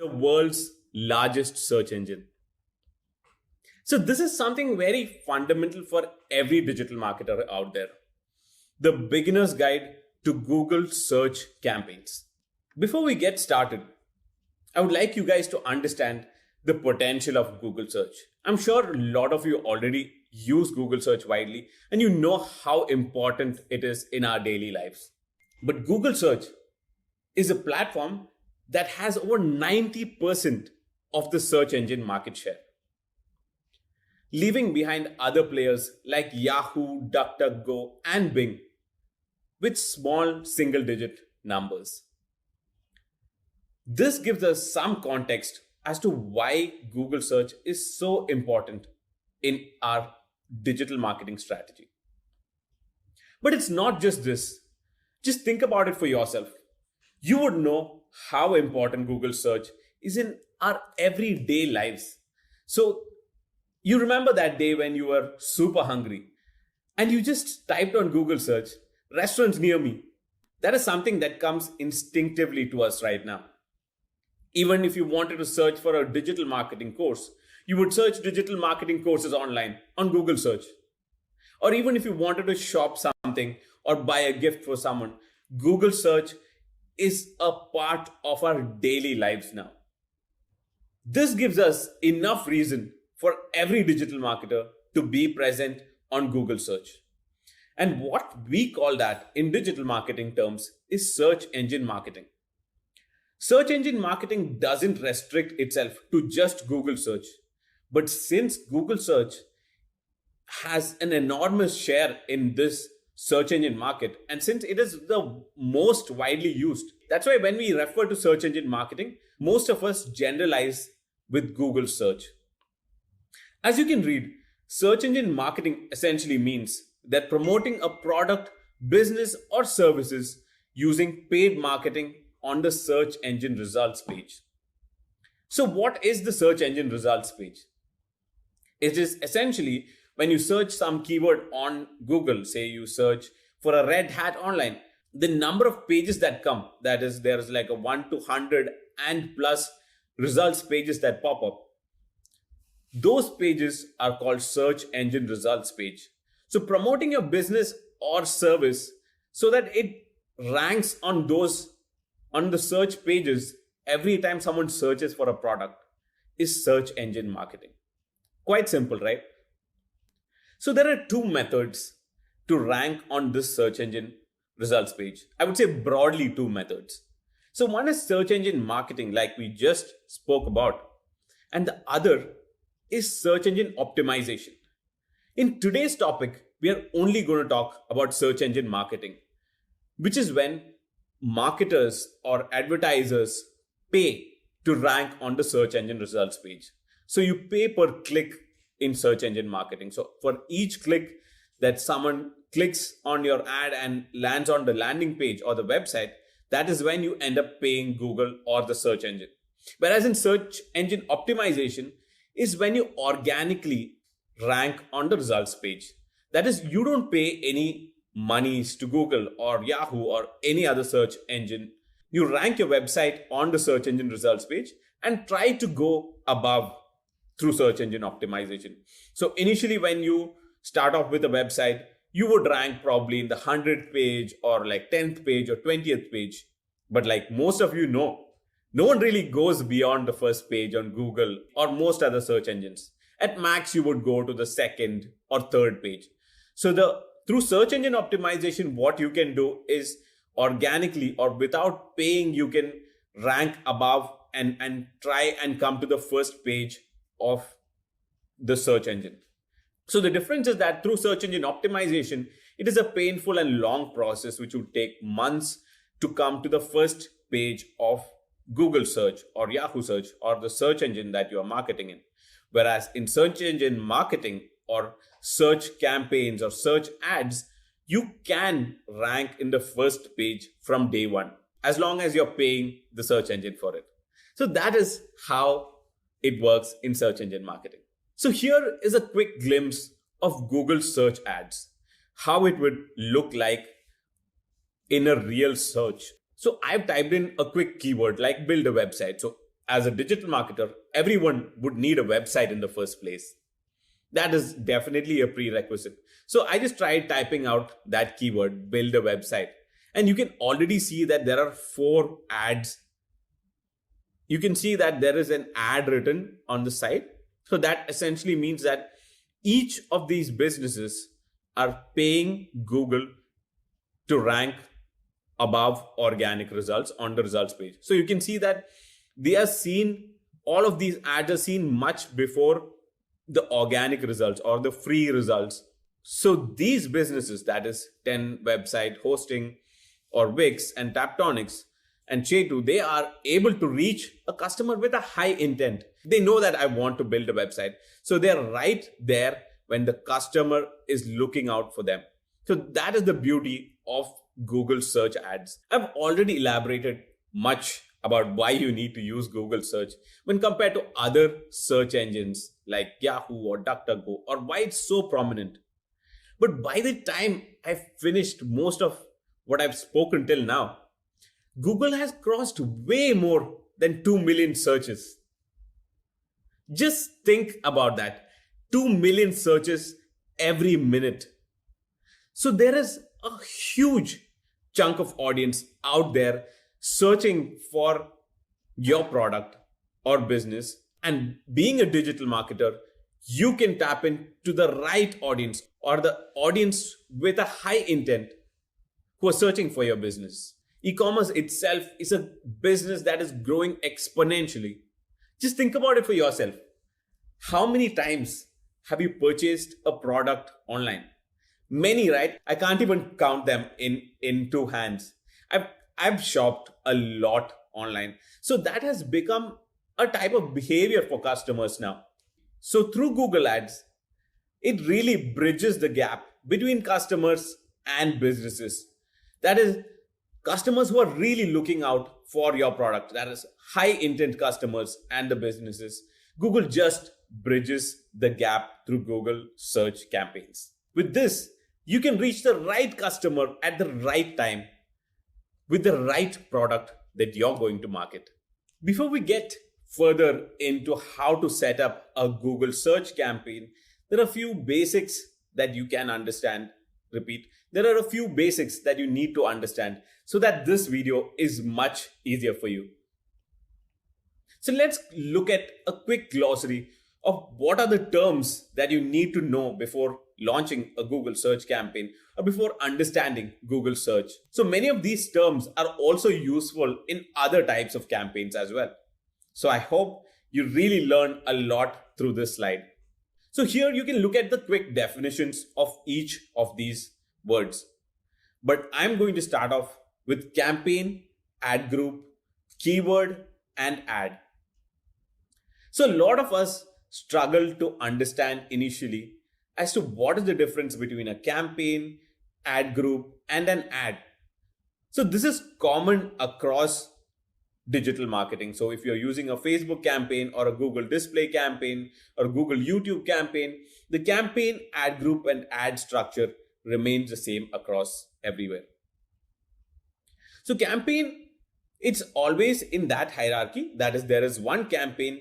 the world's largest search engine. So this is something very fundamental for every digital marketer out there. The beginner's guide to Google search campaigns. Before we get started, I would like you guys to understand the potential of Google search. I'm sure a lot of you already use Google search widely and you know how important it is in our daily lives. But Google search is a platform that has over 90% of the search engine market share, leaving behind other players like Yahoo, DuckDuckGo, and Bing with small single digit numbers. This gives us some context as to why Google search is so important in our digital marketing strategy. But it's not just this. Just think about it for yourself. You would know how important Google search is in our everyday lives. So you remember that day when you were super hungry and you just typed on Google search, restaurants near me. That is something that comes instinctively to us right now. Even if you wanted to search for a digital marketing course, you would search digital marketing courses online on Google search. Or even if you wanted to shop something or buy a gift for someone, Google search is a part of our daily lives now. This gives us enough reason for every digital marketer to be present on Google search. And what we call that in digital marketing terms is search engine marketing. Search engine marketing doesn't restrict itself to just Google search. But since Google search has an enormous share in this search engine market, and since it is the most widely used, that's why when we refer to search engine marketing, most of us generalize with Google search. As you can read, search engine marketing essentially means that promoting a product, business, or services using paid marketing on the search engine results page. So what is the search engine results page? It is essentially when you search some keyword on Google, say you search for a red hat online, the number of pages that come, that is, there's like a 1 to 100 and plus results pages that pop up. Those pages are called search engine results page. So promoting your business or service so that it ranks on the search pages every time someone searches for a product is search engine marketing. Quite simple, right? So there are two methods to rank on this search engine results page. I would say broadly two methods. So one is search engine marketing, like we just spoke about, and the other is search engine optimization. In today's topic, we are only going to talk about search engine marketing, which is when marketers or advertisers pay to rank on the search engine results page. So you pay per click in search engine marketing. So for each click that someone clicks on your ad and lands on the landing page or the website, that is when you end up paying Google or the search engine. Whereas in search engine optimization is when you organically rank on the results page. That is, you don't pay any monies to Google or Yahoo or any other search engine. You rank your website on the search engine results page and try to go above through search engine optimization. So initially when you start off with a website, you would rank probably in the 100th page or like 10th page or 20th page. But like most of you know, no one really goes beyond the first page on Google or most other search engines. At max, you would go to the second or third page. So through search engine optimization, what you can do is organically or without paying, you can rank above and try and come to the first page of the search engine. So the difference is that through search engine optimization, it is a painful and long process which would take months to come to the first page of Google search or Yahoo search or the search engine that you are marketing in. Whereas in search engine marketing or search campaigns or search ads, you can rank in the first page from day one, as long as you're paying the search engine for it. So that is how it works in search engine marketing. So here is a quick glimpse of Google search ads, how it would look like in a real search. So I've typed in a quick keyword like build a website. So as a digital marketer, everyone would need a website in the first place. That is definitely a prerequisite. So I just tried typing out that keyword, build a website. And you can already see that there are 4 ads. You can see that there is an ad written on the site. So that essentially means that each of these businesses are paying Google to rank above organic results on the results page. So you can see that they are seen, all of these ads are seen much before the organic results or the free results. So these businesses, that is 10 website hosting or Wix and Taptonics and Chetu, they are able to reach a customer with a high intent. They know that I want to build a website. So they're right there when the customer is looking out for them. So that is the beauty of Google search ads. I've already elaborated much about why you need to use Google search when compared to other search engines like Yahoo or DuckDuckGo, or why it's so prominent. But by the time I've finished most of what I've spoken till now, Google has crossed way more than 2 million searches. Just think about that. 2 million searches every minute. So there is a huge chunk of audience out there searching for your product or business. And being a digital marketer, you can tap into the right audience or the audience with a high intent who are searching for your business. E-commerce itself is a business that is growing exponentially. Just think about it for yourself. How many times have you purchased a product online? Many, right? I can't even count them in 2 hands. I've shopped a lot online. So that has become a type of behavior for customers now. So through Google Ads, it really bridges the gap between customers and businesses. That is, customers who are really looking out for your product, that is high intent customers and the businesses. Google just bridges the gap through Google search campaigns. With this, you can reach the right customer at the right time with the right product that you're going to market. Before we get further into how to set up a Google search campaign, there are a few basics that you can understand. Repeat, there are a few basics that you need to understand so that this video is much easier for you. So let's look at a quick glossary of what are the terms that you need to know before launching a Google search campaign or before understanding Google search. So many of these terms are also useful in other types of campaigns as well. So I hope you really learn a lot through this slide. So here you can look at the quick definitions of each of these words. But I'm going to start off with campaign, ad group, keyword, and ad. So a lot of us struggle to understand initially as to what is the difference between a campaign, ad group, and an ad. So this is common across digital marketing. So if you're using a Facebook campaign or a Google display campaign or Google YouTube campaign, the campaign, ad group, and ad structure remains the same across everywhere. So campaign, it's always in that hierarchy. That is, there is one campaign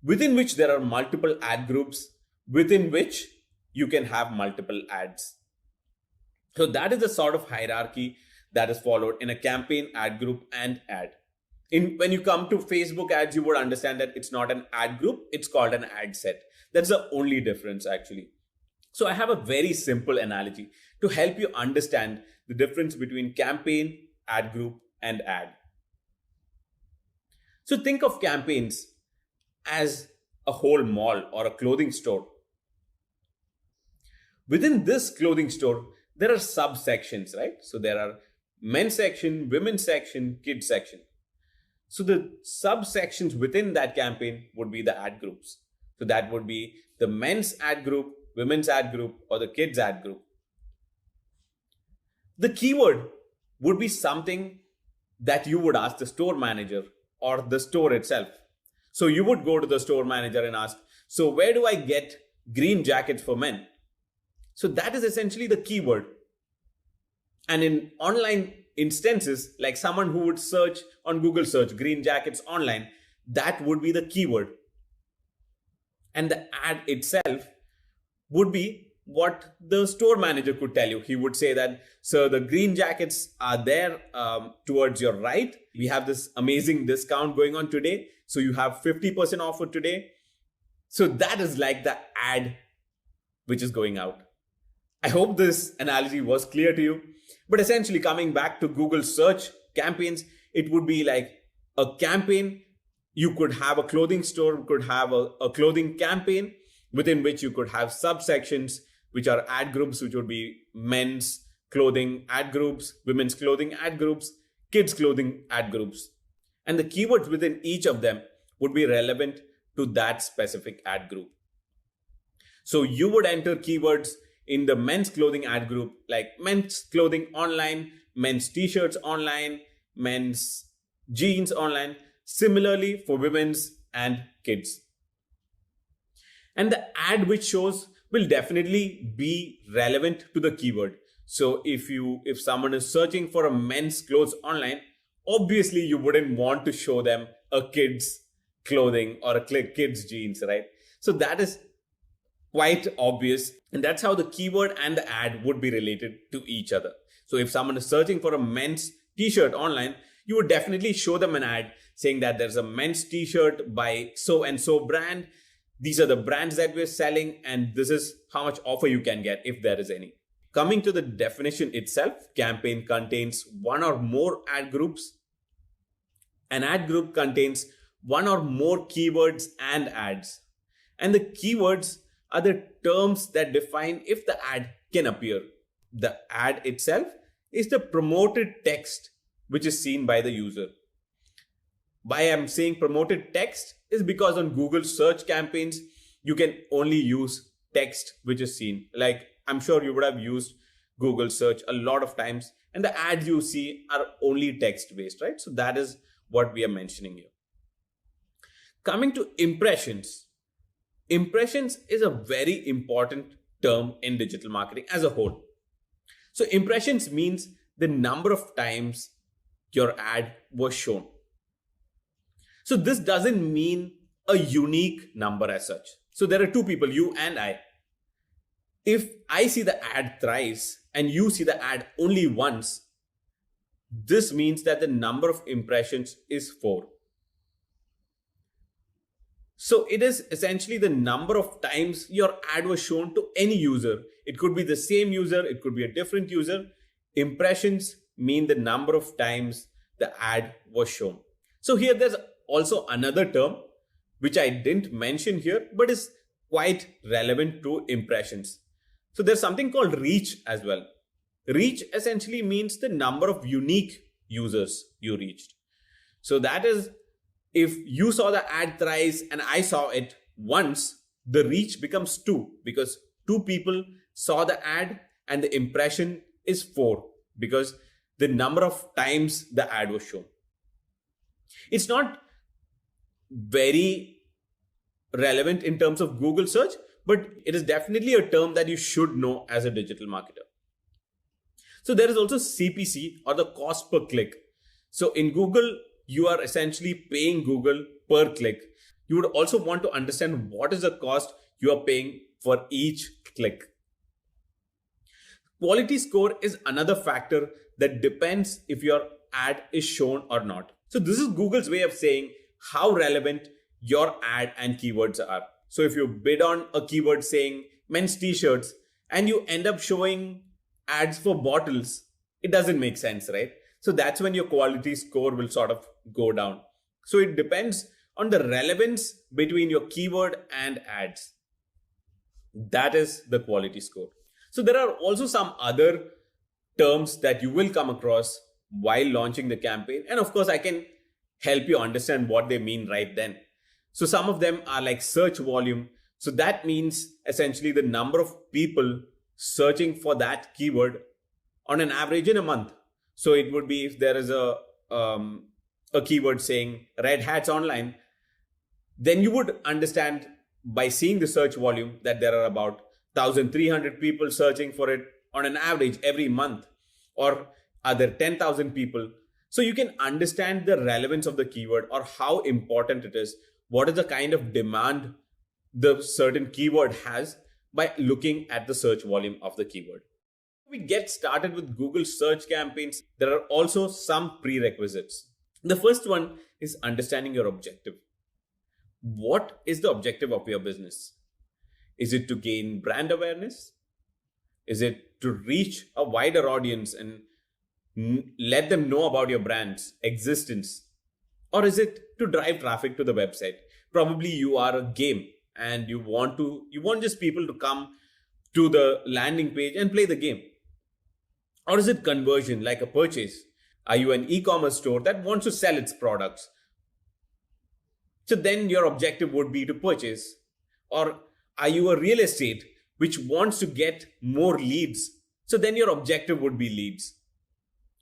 within which there are multiple ad groups, within which you can have multiple ads. So that is the sort of hierarchy that is followed in a campaign, ad group, and ad. When you come to Facebook ads, you would understand that it's not an ad group, it's called an ad set. That's the only difference actually. So I have a very simple analogy to help you understand the difference between campaign, ad group, and ad. So think of campaigns as a whole mall or a clothing store. Within this clothing store, there are subsections, right? So there are men's section, women's section, kids section. So the subsections within that campaign would be the ad groups. So that would be the men's ad group, women's ad group, or the kids ad group. The keyword would be something that you would ask the store manager or the store itself. So you would go to the store manager and ask, so where do I get green jackets for men? So that is essentially the keyword. And in online instances, like someone who would search on Google search green jackets online, that would be the keyword. And the ad itself would be what the store manager could tell you. He would say that, sir, the green jackets are there towards your right. We have this amazing discount going on today. So you have 50% off for today. So that is like the ad which is going out. I hope this analogy was clear to you. But essentially, coming back to Google search campaigns, it would be like a campaign. You could have a clothing store, could have a clothing campaign within which you could have subsections, which are ad groups, which would be men's clothing ad groups, women's clothing ad groups, kids clothing ad groups. And the keywords within each of them would be relevant to that specific ad group. So you would enter keywords in the men's clothing ad group, like men's clothing online, men's t-shirts online, men's jeans online. Similarly for women's and kids. And the ad which shows will definitely be relevant to the keyword. So if someone is searching for a men's clothes online, obviously you wouldn't want to show them a kid's clothing or a kid's jeans, right? So that is quite obvious. And that's how the keyword and the ad would be related to each other. So if someone is searching for a men's t-shirt online, you would definitely show them an ad saying that there's a men's t-shirt by so and so brand. These are the brands that we're selling, and this is how much offer you can get if there is any. Coming to the definition itself, campaign contains one or more ad groups. An ad group contains one or more keywords and ads. And the keywords are the terms that define if the ad can appear. The ad itself is the promoted text which is seen by the user. Why I'm saying promoted text is because on Google search campaigns, you can only use text which is seen. Like I'm sure you would have used Google search a lot of times, and the ads you see are only text based, right? So that is what we are mentioning here. Coming to impressions. Impressions is a very important term in digital marketing as a whole. So impressions means the number of times your ad was shown. So this doesn't mean a unique number as such. So there are two people, you and I. If I see the ad thrice and you see the ad only once, this means that the number of impressions is 4. So it is essentially the number of times your ad was shown to any user. It could be the same user, it could be a different user. Impressions mean the number of times the ad was shown. So here there's also another term which I didn't mention here, but is quite relevant to impressions. So there's something called reach as well. Reach essentially means the number of unique users you reached. So that is, if you saw the ad thrice and I saw it once, the reach becomes 2 because 2 people saw the ad and the impression is 4 because the number of times the ad was shown. It's not very relevant in terms of Google search, but it is definitely a term that you should know as a digital marketer. So there is also CPC, or the cost per click. So in Google, you are essentially paying Google per click. You would also want to understand what is the cost you are paying for each click. Quality score is another factor that depends if your ad is shown or not. So this is Google's way of saying how relevant your ad and keywords are. So if you bid on a keyword saying men's t-shirts and you end up showing ads for bottles, it doesn't make sense, right? So that's when your quality score will sort of go down. So it depends on the relevance between your keyword and ads. That is the quality score. So there are also some other terms that you will come across while launching the campaign. And of course, I can help you understand what they mean right then. So some of them are like search volume. So that means essentially the number of people searching for that keyword on an average in a month. So it would be if there is a keyword saying red hats online, then you would understand by seeing the search volume that there are about 1,300 people searching for it on an average every month. Or are there 10,000 people? So you can understand the relevance of the keyword or how important it is, what is the kind of demand the certain keyword has by looking at the search volume of the keyword. We get started with Google search campaigns. There are also some prerequisites. The first one is understanding your objective. What is the objective of your business? Is it to gain brand awareness? Is it to reach a wider audience and let them know about your brand's existence? Or is it to drive traffic to the website? Probably you are a game and you want just people to come to the landing page and play the game. Or is it conversion, like a purchase? Are you an e-commerce store that wants to sell its products? So then your objective would be to purchase. Or are you a real estate which wants to get more leads? So then your objective would be leads,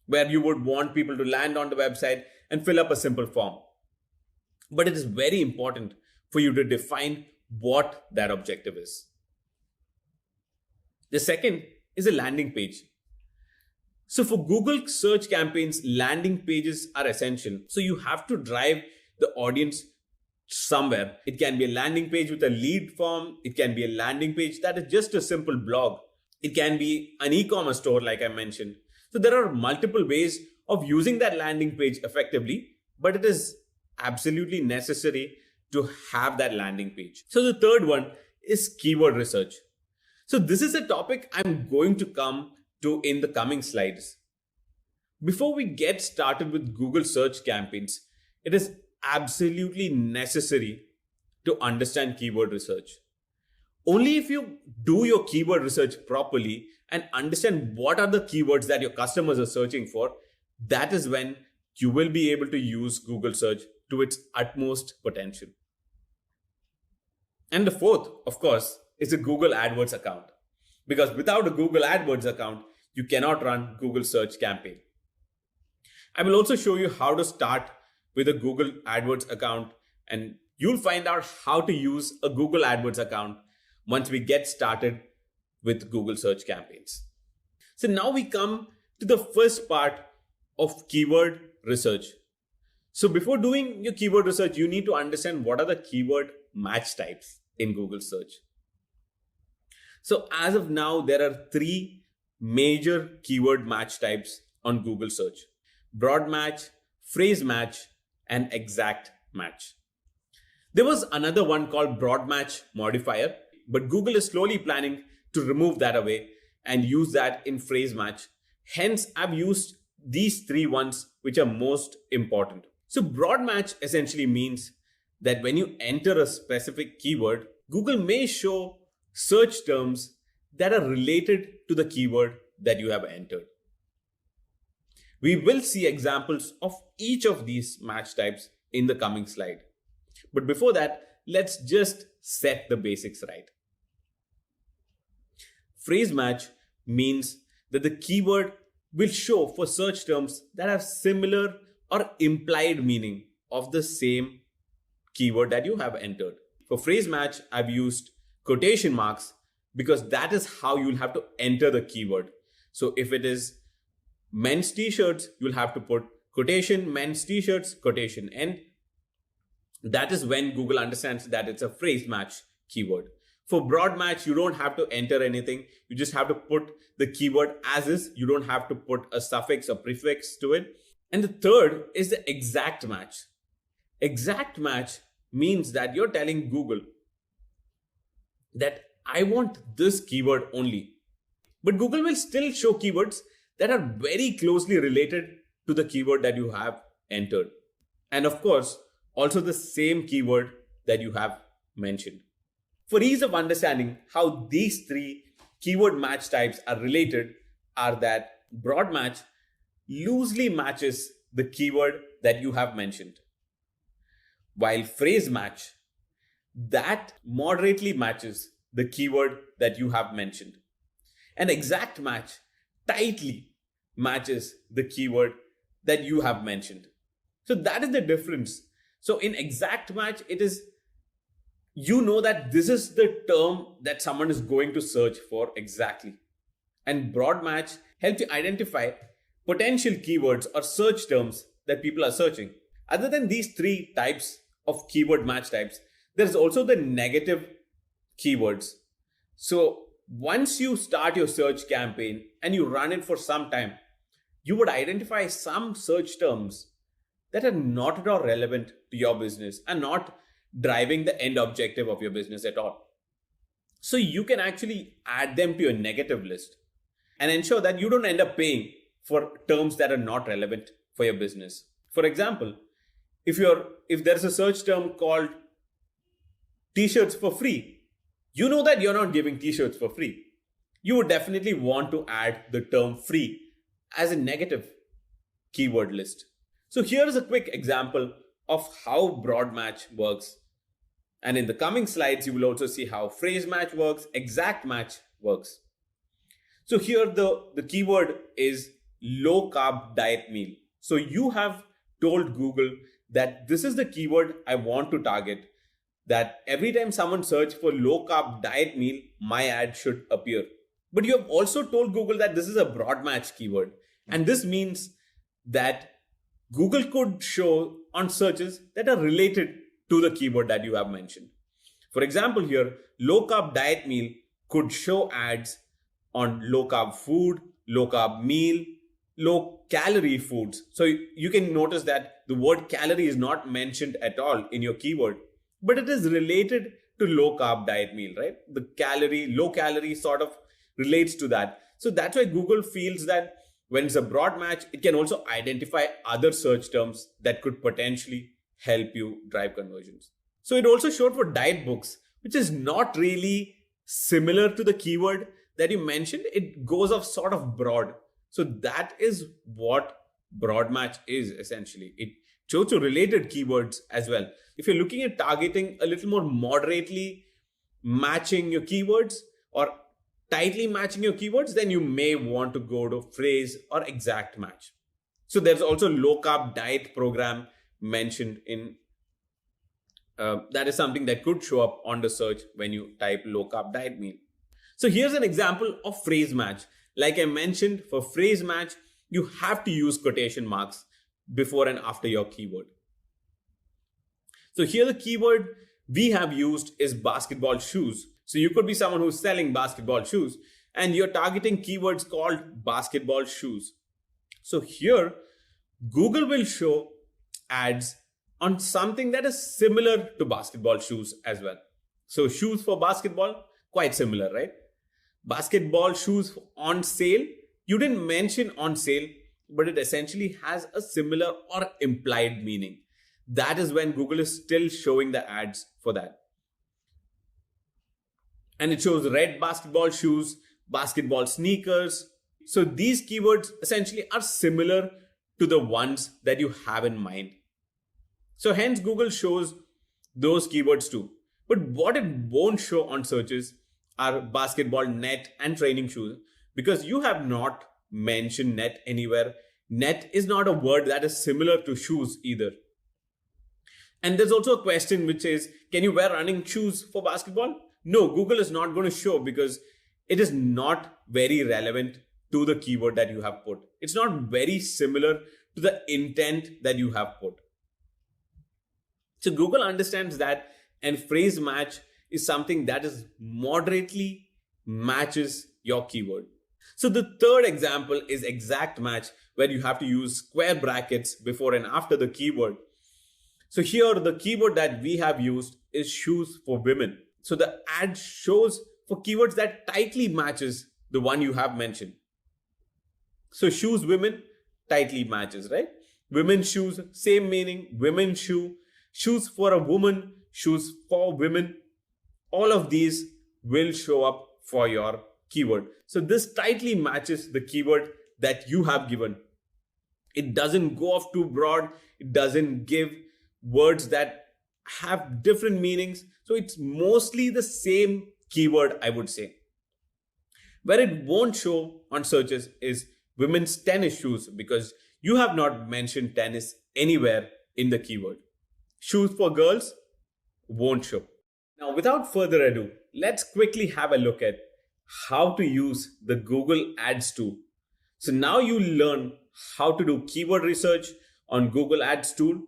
where you would want people to land on the website and fill up a simple form. But it is very important for you to define what that objective is. The second is a landing page. So for Google search campaigns, landing pages are essential. So you have to drive the audience somewhere. It can be a landing page with a lead form. It can be a landing page that is just a simple blog. It can be an e-commerce store, like I mentioned. So there are multiple ways of using that landing page effectively, but it is absolutely necessary to have that landing page. So the third one is keyword research. So this is a topic I'm going to come to in the coming slides. Before we get started with Google search campaigns, it is absolutely necessary to understand keyword research. Only if you do your keyword research properly and understand what are the keywords that your customers are searching for, that is when you will be able to use Google search to its utmost potential. And the fourth, of course, is a Google AdWords account. Because without a Google AdWords account, you cannot run Google search campaign. I will also show you how to start with a Google AdWords account, and you'll find out how to use a Google AdWords account once we get started with Google search campaigns. So now we come to the first part of keyword research. So before doing your keyword research, you need to understand what are the keyword match types in Google search. So as of now, there are three major keyword match types on Google search: broad match, phrase match, and exact match. There was another one called broad match modifier, but Google is slowly planning to remove that away and use that in phrase match. Hence, I've used these three ones which are most important. So broad match essentially means that when you enter a specific keyword, Google may show search terms that are related to the keyword that you have entered. We will see examples of each of these match types in the coming slide. But before that, let's just set the basics right. Phrase match means that the keyword will show for search terms that have similar or implied meaning of the same keyword that you have entered. For phrase match, I've used quotation marks because that is how you'll have to enter the keyword. So if it is men's t-shirts, you'll have to put quotation men's t-shirts, quotation end. That is when Google understands that it's a phrase match keyword. For broad match, you don't have to enter anything. You just have to put the keyword as is. You don't have to put a suffix or prefix to it. And the third is the exact match. Exact match means that you're telling Google that I want this keyword only. But Google will still show keywords that are very closely related to the keyword that you have entered. And of course, also the same keyword that you have mentioned. For ease of understanding how these three keyword match types are related are that broad match loosely matches the keyword that you have mentioned, while phrase match that moderately matches the keyword that you have mentioned, and exact match tightly matches the keyword that you have mentioned. So that is the difference. So in exact match, it is, you know that this is the term that someone is going to search for exactly. And broad match helps you identify potential keywords or search terms that people are searching. Other than these three types of keyword match types, there's also the negative keywords. So once you start your search campaign and you run it for some time, you would identify some search terms that are not at all relevant to your business and not driving the end objective of your business at all. So you can actually add them to your negative list and ensure that you don't end up paying for terms that are not relevant for your business. For example, if there's a search term called t-shirts for free, you know that you're not giving t-shirts for free. You would definitely want to add the term free as a negative keyword list. So here is a quick example of how broad match works. And in the coming slides, you will also see how phrase match works, exact match works. So here the keyword is low carb diet meal. So you have told Google that this is the keyword I want to target, that every time someone searches for low carb diet meal, my ad should appear. But you have also told Google that this is a broad match keyword. And this means that Google could show on searches that are related to the keyword that you have mentioned. For example, here, low carb diet meal could show ads on low carb food, low carb meal, low calorie foods. So you can notice that the word calorie is not mentioned at all in your keyword, but it is related to low carb diet meal, right? The low calorie sort of relates to that. So that's why Google feels that when it's a broad match, it can also identify other search terms that could potentially help you drive conversions. So it also showed for diet books, which is not really similar to the keyword that you mentioned. It goes off sort of broad. So that is what broad match is essentially. It shows to related keywords as well. If you're looking at targeting a little more moderately matching your keywords or tightly matching your keywords, then you may want to go to phrase or exact match. So there's also low carb diet program mentioned in that is something that could show up on the search when you type low carb diet meal. So here's an example of phrase match. Like I mentioned, for phrase match, you have to use quotation marks before and after your keyword. So here the keyword we have used is basketball shoes. So you could be someone who's selling basketball shoes and you're targeting keywords called basketball shoes. So here, Google will show ads on something that is similar to basketball shoes as well. So shoes for basketball, quite similar, right? Basketball shoes on sale, you didn't mention on sale, but it essentially has a similar or implied meaning. That is when Google is still showing the ads for that. And it shows red basketball shoes, basketball sneakers. So these keywords essentially are similar to the ones that you have in mind. So hence Google shows those keywords too. But what it won't show on searches are basketball net and training shoes, because you have not mentioned net anywhere. Net is not a word that is similar to shoes either. And there's also a question which is, can you wear running shoes for basketball? No, Google is not going to show because it is not very relevant to the keyword that you have put. It's not very similar to the intent that you have put. So Google understands that, and phrase match is something that is moderately matches your keyword. So the third example is exact match, where you have to use square brackets before and after the keyword. So here the keyword that we have used is shoes for women. So the ad shows for keywords that tightly matches the one you have mentioned. So shoes women tightly matches, right? Women's shoes, same meaning. Women's shoe, shoes for a woman, shoes for women. All of these will show up for your keyword. So this tightly matches the keyword that you have given. It doesn't go off too broad. It doesn't give words that have different meanings. So it's mostly the same keyword, I would say. Where it won't show on searches is women's tennis shoes, because you have not mentioned tennis anywhere in the keyword. Shoes for girls won't show. Now, without further ado, let's quickly have a look at how to use the Google Ads tool. So now you learn how to do keyword research on Google Ads tool,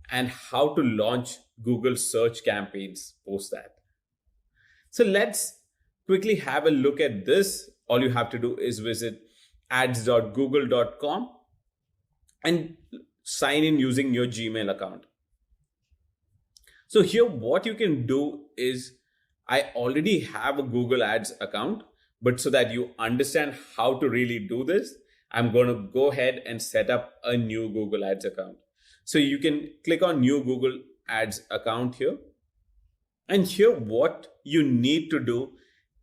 and how to launch Google search campaigns post that. So let's quickly have a look at this. All you have to do is visit ads.google.com and sign in using your Gmail account. So here what you can do is, I already have a Google Ads account, but so that you understand how to really do this, I'm going to go ahead and set up a new Google Ads account. So you can click on new Google Ads account here. And here what you need to do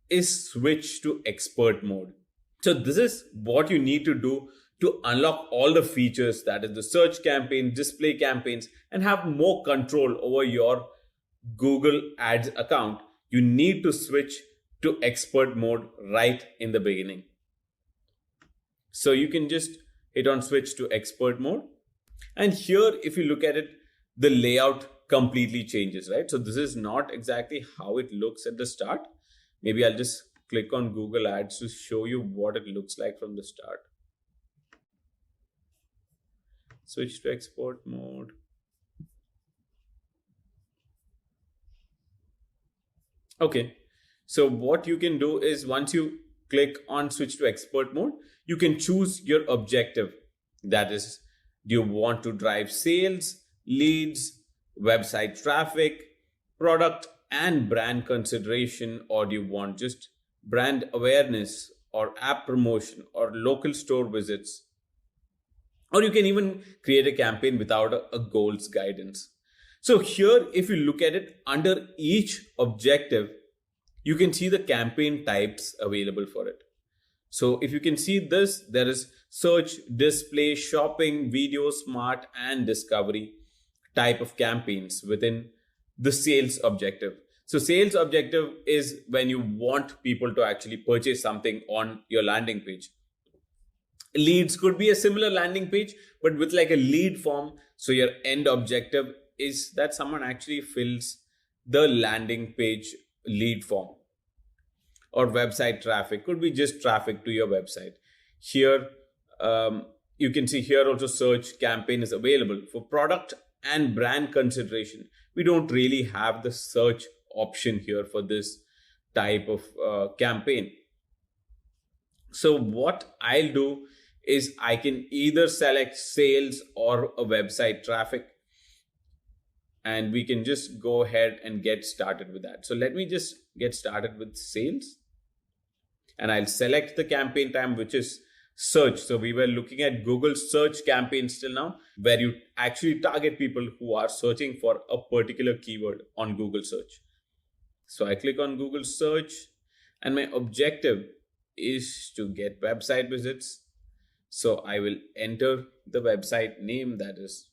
is switch to expert mode. So this is what you need to do to unlock all the features, that is the search campaign, display campaigns, and have more control over your Google Ads account. You need to switch to expert mode right in the beginning. So you can just hit on switch to expert mode. And here, if you look at it, the layout completely changes, right? So this is not exactly how it looks at the start. Maybe I'll just click on Google Ads to show you what it looks like from the start. Switch to export mode. Okay, so what you can do is, once you click on switch to expert mode, you can choose your objective. That is, do you want to drive sales, leads, website traffic, product and brand consideration, or do you want just brand awareness or app promotion or local store visits? Or you can even create a campaign without a goals guidance. So here, if you look at it, under each objective, you can see the campaign types available for it. So if you can see this, there is search, display, shopping, video, smart, and discovery type of campaigns within the sales objective. So sales objective is when you want people to actually purchase something on your landing page. Leads could be a similar landing page, but with like a lead form. So your end objective is that someone actually fills the landing page lead form. Or website traffic could be just traffic to your website. Here, you can see here also search campaign is available for product and brand consideration. We don't really have the search option here for this type of campaign. So what I'll do is I can either select sales or a website traffic, and we can just go ahead and get started with that. So let me just get started with sales, and I'll select the campaign time, which is search. So we were looking at Google search campaigns till now, where you actually target people who are searching for a particular keyword on Google search. So I click on Google search, and my objective is to get website visits. So I will enter the website name, that is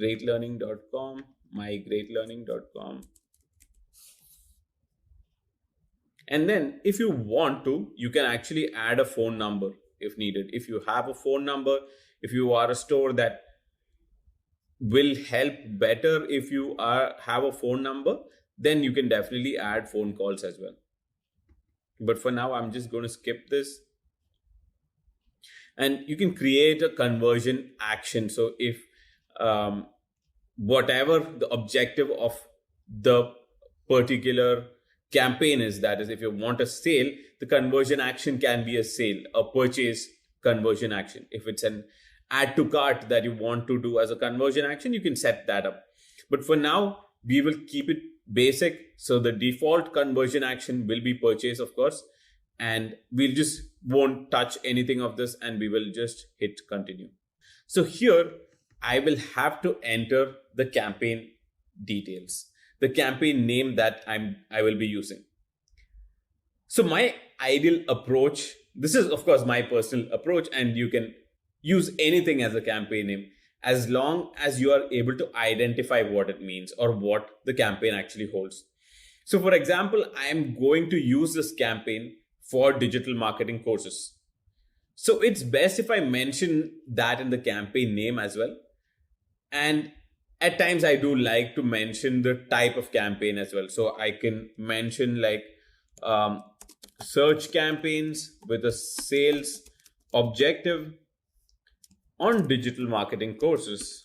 greatlearning.com, mygreatlearning.com. And then if you want to, you can actually add a phone number if needed. If you have a phone number, if you are a store that will help better if you have a phone number, then you can definitely add phone calls as well. But for now, I'm just going to skip this. And you can create a conversion action. So if whatever the objective of the particular campaign is, that is, if you want a sale, the conversion action can be a sale, a purchase conversion action. If it's an add to cart that you want to do as a conversion action, you can set that up. But for now, we will keep it basic. So the default conversion action will be purchase, of course, and we'll just won't touch anything of this, and we will just hit continue. So here I will have to enter the campaign details, the campaign name that I will be using. So my ideal approach, this is of course my personal approach, and you can use anything as a campaign name as long as you are able to identify what it means or what the campaign actually holds. So for example, I am going to use this campaign for digital marketing courses. So it's best if I mention that in the campaign name as well. And at times I do like to mention the type of campaign as well. So I can mention like search campaigns with a sales objective, on digital marketing courses.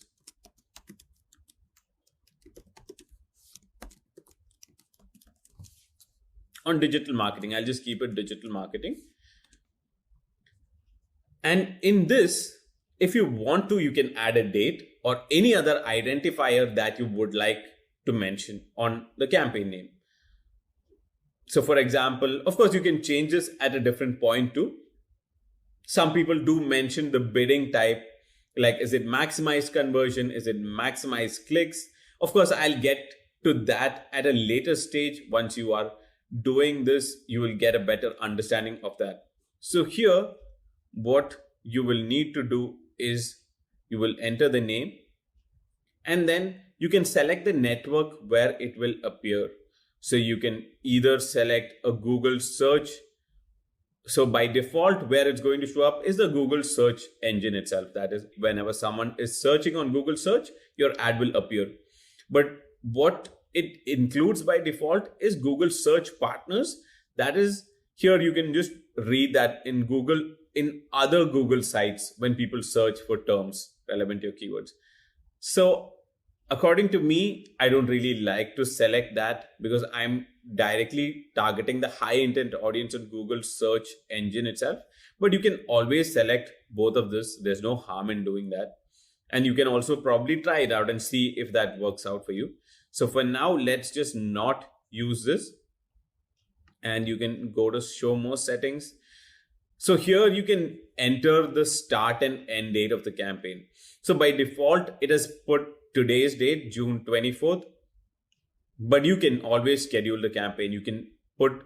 On digital marketing, I'll just keep it digital marketing. And in this, if you want to, you can add a date or any other identifier that you would like to mention on the campaign name. So for example, of course, you can change this at a different point too. Some people do mention the bidding type, like is it maximized conversion? Is it maximized clicks? Of course, I'll get to that at a later stage. Once you are doing this, you will get a better understanding of that. So here, what you will need to do is you will enter the name and then you can select the network where it will appear. So you can either select a Google search. So by default, where it's going to show up is the Google search engine itself. That is, whenever someone is searching on Google search, your ad will appear. But what it includes by default is Google search partners. That is, here you can just read that in Google, in other Google sites when people search for terms relevant to your keywords. So according to me, I don't really like to select that because I'm directly targeting the high intent audience on Google search engine itself. But you can always select both of this. There's no harm in doing that. And you can also probably try it out and see if that works out for you. So for now, let's just not use this. And you can go to show more settings. So here you can enter the start and end date of the campaign. So by default, it has put today's date, June 24th. But you can always schedule the campaign. You can put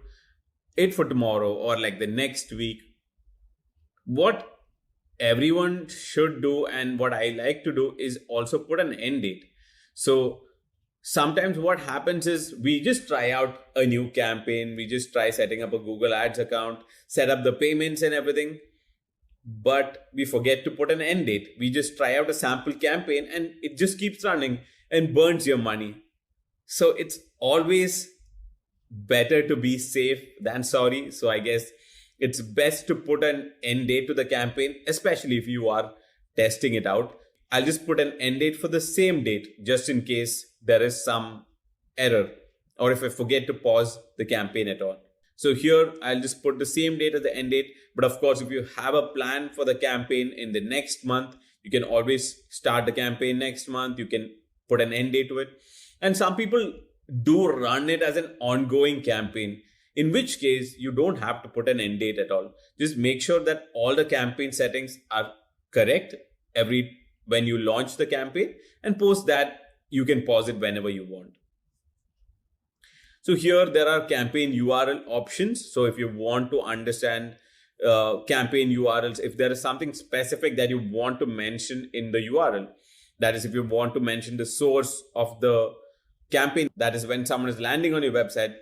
it for tomorrow or like the next week. What everyone should do and what I like to do is also put an end date. So sometimes what happens is we just try out a new campaign. We just try setting up a Google Ads account, set up the payments and everything. But we forget to put an end date. We just try out a sample campaign and it just keeps running and burns your money. So it's always better to be safe than sorry. So I guess it's best to put an end date to the campaign, especially if you are testing it out. I'll just put an end date for the same date, just in case there is some error or if I forget to pause the campaign at all. So here I'll just put the same date as the end date. But of course, if you have a plan for the campaign in the next month, you can always start the campaign next month. You can put an end date to it. And some people do run it as an ongoing campaign, in which case you don't have to put an end date at all. Just make sure that all the campaign settings are correct when you launch the campaign, and post that you can pause it whenever you want. So here there are campaign URL options. So if you want to understand campaign URLs, if there is something specific that you want to mention in the URL, that is if you want to mention the source of the campaign, that is when someone is landing on your website,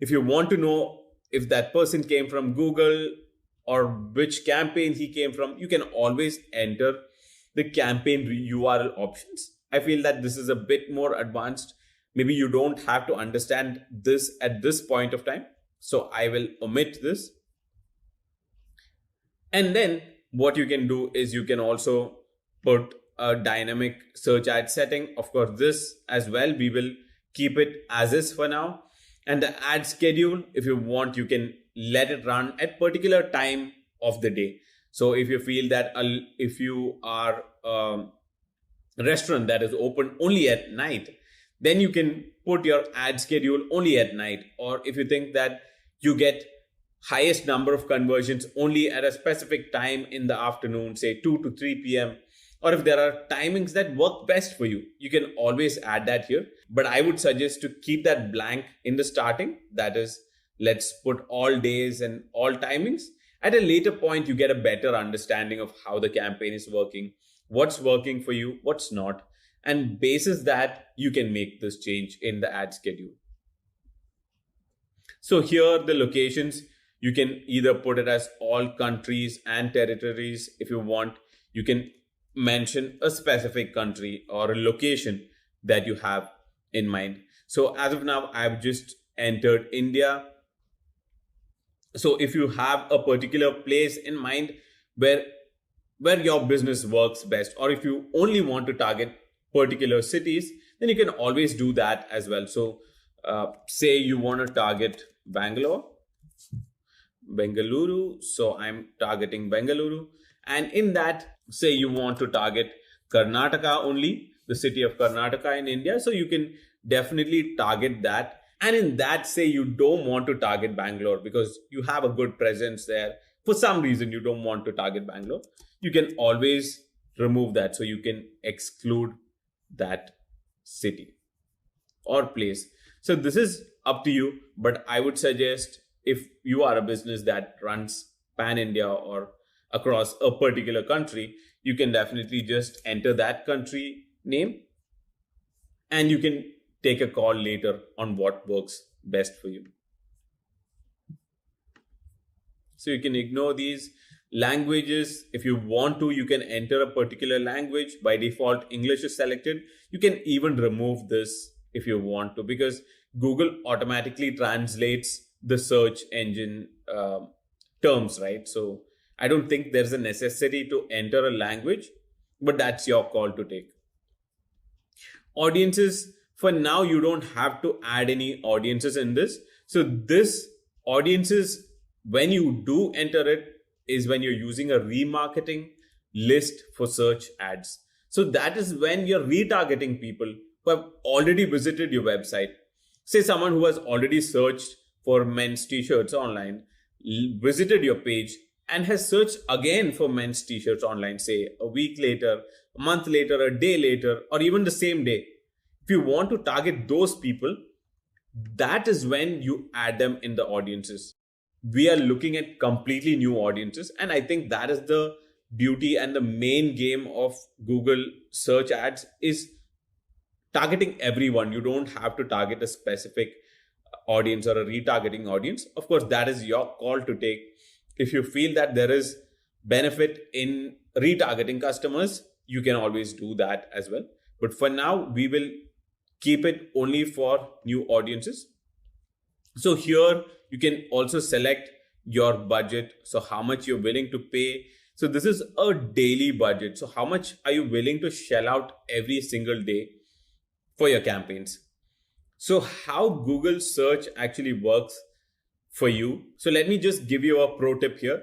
if you want to know if that person came from Google or which campaign he came from, you can always enter the campaign URL options. I feel that this is a bit more advanced. Maybe you don't have to understand this at this point of time. So I will omit this. And then what you can do is you can also put a dynamic search ad setting. Of course, this as well, we will keep it as is for now. And the ad schedule, if you want, you can let it run at particular time of the day. So if you feel that if you are a restaurant that is open only at night, then you can put your ad schedule only at night. Or if you think that you get highest number of conversions only at a specific time in the afternoon, say 2 to 3 p.m. Or if there are timings that work best for you, you can always add that here. But I would suggest to keep that blank in the starting. That is, let's put all days and all timings. At a later point, you get a better understanding of how the campaign is working, what's working for you, what's not. And basis that, you can make this change in the ad schedule. So here, the locations, you can either put it as all countries and territories. If you want, you can mention a specific country or a location that you have in mind. So as of now, I've just entered India. So if you have a particular place in mind where where your business works best, or if you only want to target particular cities, then you can always do that as well. So say you want to target Bengaluru. So I'm targeting Bengaluru. And in that, say you want to target Karnataka only, the city of Karnataka in India. So you can definitely target that. And in that, say you don't want to target Bangalore because you have a good presence there. For some reason, you don't want to target Bangalore. You can always remove that. So you can exclude that city or place. So this is up to you, but I would suggest if you are a business that runs pan India or across a particular country, you can definitely just enter that country name and you can take a call later on what works best for you. So you can ignore these languages. If you want to, you can enter a particular language. By default, English is selected. You can even remove this if you want to, because Google automatically translates the search engine terms, right? So I don't think there's a necessity to enter a language, but that's your call to take. Audiences, for now, you don't have to add any audiences in this. So this audiences, when you do enter it, is when you're using a remarketing list for search ads. So that is when you're retargeting people who have already visited your website. Say someone who has already searched for men's t-shirts online, visited your page and has searched again for men's t-shirts online, say a week later, a month later, a day later, or even the same day. If you want to target those people, that is when you add them in the audiences. We are looking at completely new audiences, and I think that is the beauty and the main game of Google search ads is targeting everyone. You don't have to target a specific audience or a retargeting audience. Of course, that is your call to take. If you feel that there is benefit in retargeting customers, you can always do that as well. But for now, we will keep it only for new audiences. So here you can also select your budget. So how much you're willing to pay. So this is a daily budget. So how much are you willing to shell out every single day for your campaigns? So how Google search actually works for you. So let me just give you a pro tip here.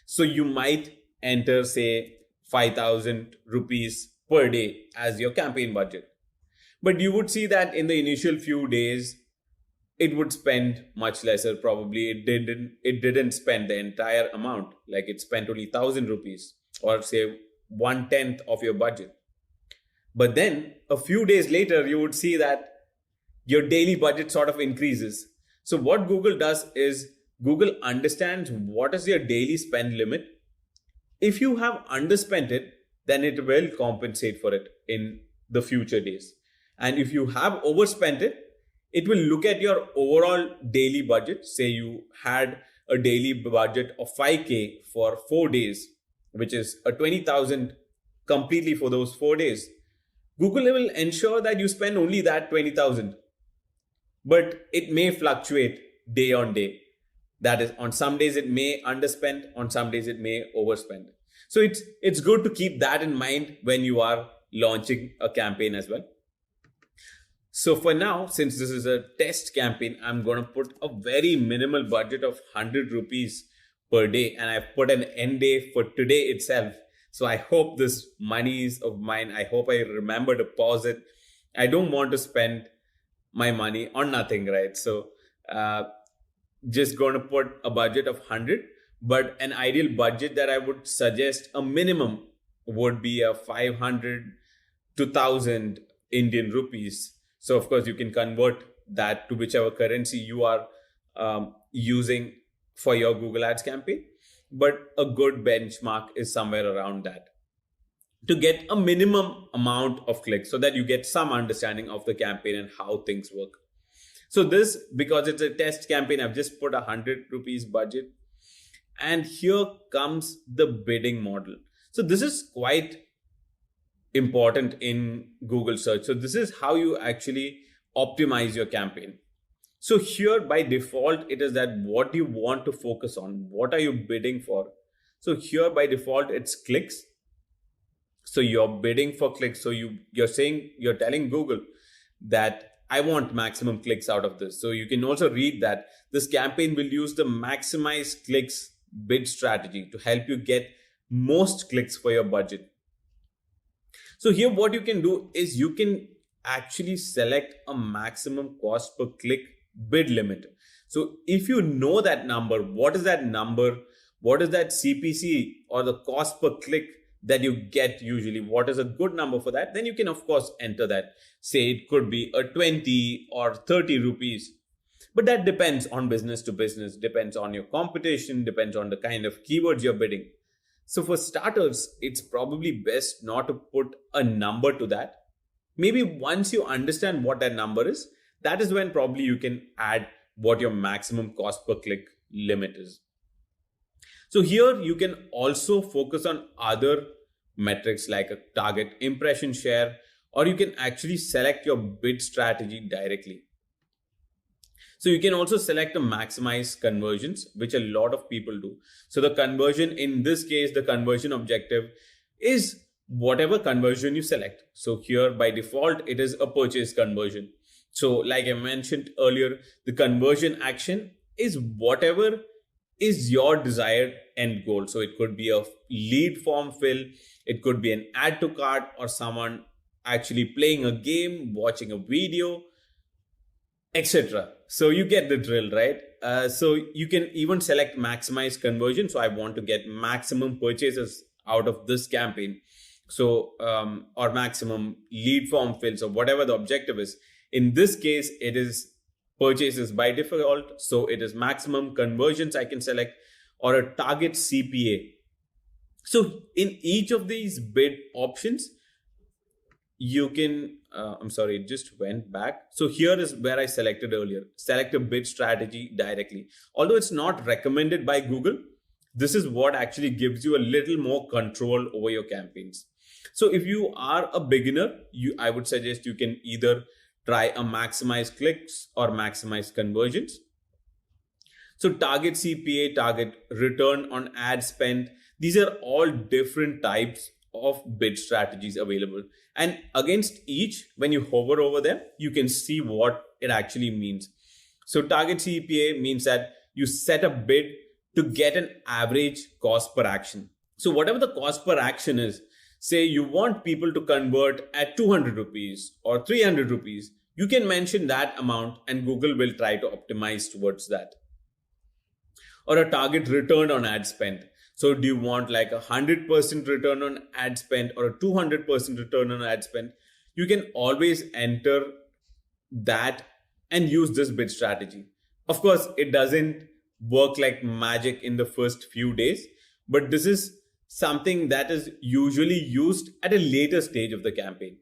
So you might enter, say, 5,000 rupees per day as your campaign budget. But you would see that in the initial few days, it would spend much lesser. Probably it didn't spend the entire amount. Like it spent only 1,000 rupees or say 1/10 of your budget. But then a few days later, you would see that your daily budget sort of increases. So what Google does is Google understands what is your daily spend limit. If you have underspent it, then it will compensate for it in the future days. And if you have overspent it, it will look at your overall daily budget. Say you had a daily budget of 5K for 4 days, which is a 20,000 completely for those 4 days. Google will ensure that you spend only that 20,000. But it may fluctuate day on day. That is, on some days it may underspend, on some days it may overspend. So it's good to keep that in mind when you are launching a campaign as well. So for now, since this is a test campaign, I'm going to put a very minimal budget of 100 rupees per day. And I've put an end day for today itself. So I hope this money is of mine. I hope I remember to pause it. I don't want to spend my money on nothing, right? So just going to put a budget of 100, but an ideal budget that I would suggest a minimum would be a 500 to 1,000 Indian rupees. So of course you can convert that to whichever currency you are using for your Google Ads campaign. But a good benchmark is somewhere around that to get a minimum amount of clicks so that you get some understanding of the campaign and how things work. So this, because it's a test campaign, I've just put 100 rupees budget. And here comes the bidding model. So this is quite important in Google search. So this is how you actually optimize your campaign. So here by default, it is that what you want to focus on. What are you bidding for? So here by default, it's clicks. So you're bidding for clicks. So you're telling Google that I want maximum clicks out of this. So you can also read that this campaign will use the maximize clicks bid strategy to help you get most clicks for your budget. So here what you can do is you can actually select a maximum cost per click bid limit. So if you know that number, what is that number? What is that CPC or the cost per click that you get usually? What is a good number for that? Then you can of course enter that. Say it could be a 20 or 30 rupees. But that depends on business to business, depends on your competition, depends on the kind of keywords you're bidding. So for starters, it's probably best not to put a number to that. Maybe once you understand what that number is, that is when probably you can add what your maximum cost per click limit is. So here you can also focus on other metrics like a target impression share, or you can actually select your bid strategy directly. So you can also select to maximize conversions, which a lot of people do. So the conversion, in this case, the conversion objective is whatever conversion you select. So here by default, it is a purchase conversion. So like I mentioned earlier, the conversion action is whatever is your desired end goal. So it could be a lead form fill, it could be an add to cart, or someone actually playing a game, watching a video, etc. So you get the drill, right? So you can even select maximize conversion. So I want to get maximum purchases out of this campaign. So, or maximum lead form fills, or whatever the objective is. In this case, it is purchases by default. So it is maximum conversions I can select, or a target CPA. So in each of these bid options, you can, I'm sorry, it just went back. So here is where I selected earlier, select a bid strategy directly. Although it's not recommended by Google, this is what actually gives you a little more control over your campaigns. So if you are a beginner, I would suggest you can either try a maximize clicks or maximize conversions. So target CPA, target return on ad spend, these are all different types of bid strategies available. And against each, when you hover over them, you can see what it actually means. So target CPA means that you set a bid to get an average cost per action. So whatever the cost per action is, say you want people to convert at 200 rupees or 300 rupees, you can mention that amount and Google will try to optimize towards that. Or a target return on ad spend. So do you want like 100% return on ad spend or a 200% return on ad spend? You can always enter that and use this bid strategy. Of course, it doesn't work like magic in the first few days, but this is something that is usually used at a later stage of the campaign.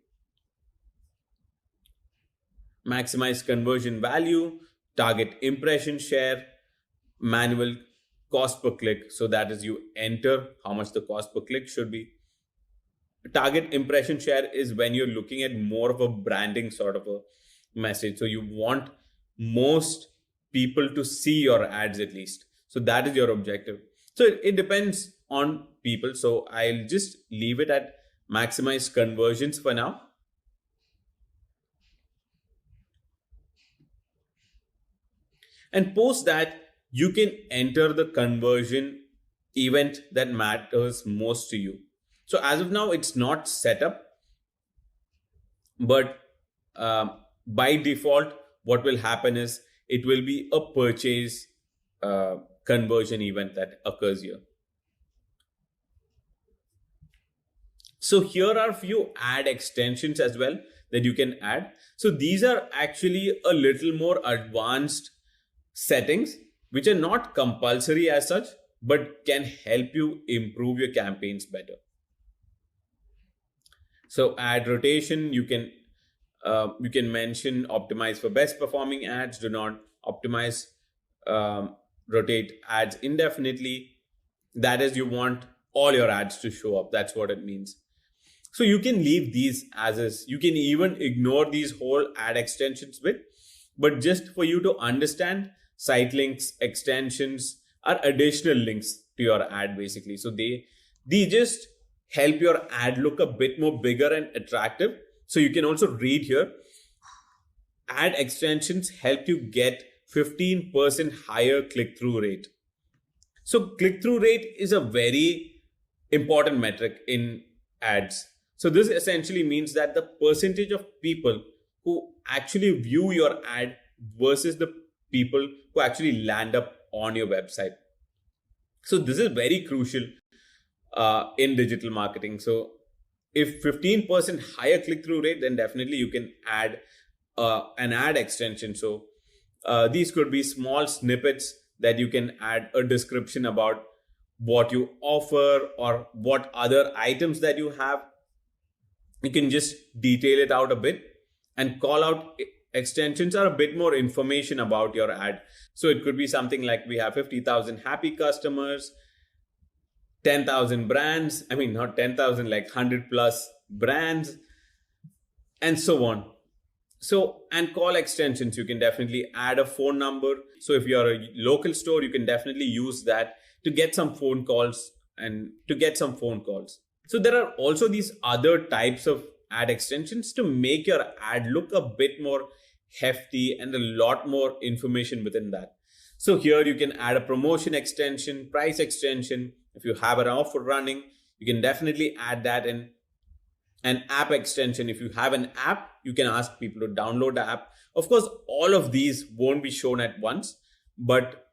Maximize conversion value, target impression share, manual cost per click. So that is, you enter how much the cost per click should be. Target impression share is when you're looking at more of a branding sort of a message. So you want most people to see your ads at least. So that is your objective. So it depends on people. So I'll just leave it at maximize conversions for now. And post that, you can enter the conversion event that matters most to you. So as of now, it's not set up, but by default, what will happen is it will be a purchase conversion event that occurs here. So here are a few ad extensions as well that you can add. So these are actually a little more advanced settings, which are not compulsory as such, but can help you improve your campaigns better. So ad rotation, you can mention optimize for best performing ads, do not optimize, rotate ads indefinitely. That is, you want all your ads to show up. That's what it means. So you can leave these as is. You can even ignore these whole ad extensions bit, but just for you to understand, site links, extensions are additional links to your ad basically. So they just help your ad look a bit more bigger and attractive. So you can also read here, ad extensions help you get 15% higher click-through rate. So click-through rate is a very important metric in ads. So this essentially means that the percentage of people who actually view your ad versus the people who actually land up on your website. So this is very crucial in digital marketing. So if 15% higher click-through rate, then definitely you can add an ad extension. So these could be small snippets that you can add a description about what you offer or what other items that you have. You can just detail it out a bit, and call out extensions are a bit more information about your ad. So it could be something like, we have 50,000 happy customers, 10,000 brands. I mean, not 10,000, like 100 plus brands, and so on. So, and call extensions, you can definitely add a phone number. So if you're a local store, you can definitely use that to get some phone calls So there are also these other types of ad extensions to make your ad look a bit more hefty and a lot more information within that. So here you can add a promotion extension, price extension. If you have an offer running, you can definitely add that in. An app extension. If you have an app, you can ask people to download the app. Of course, all of these won't be shown at once, but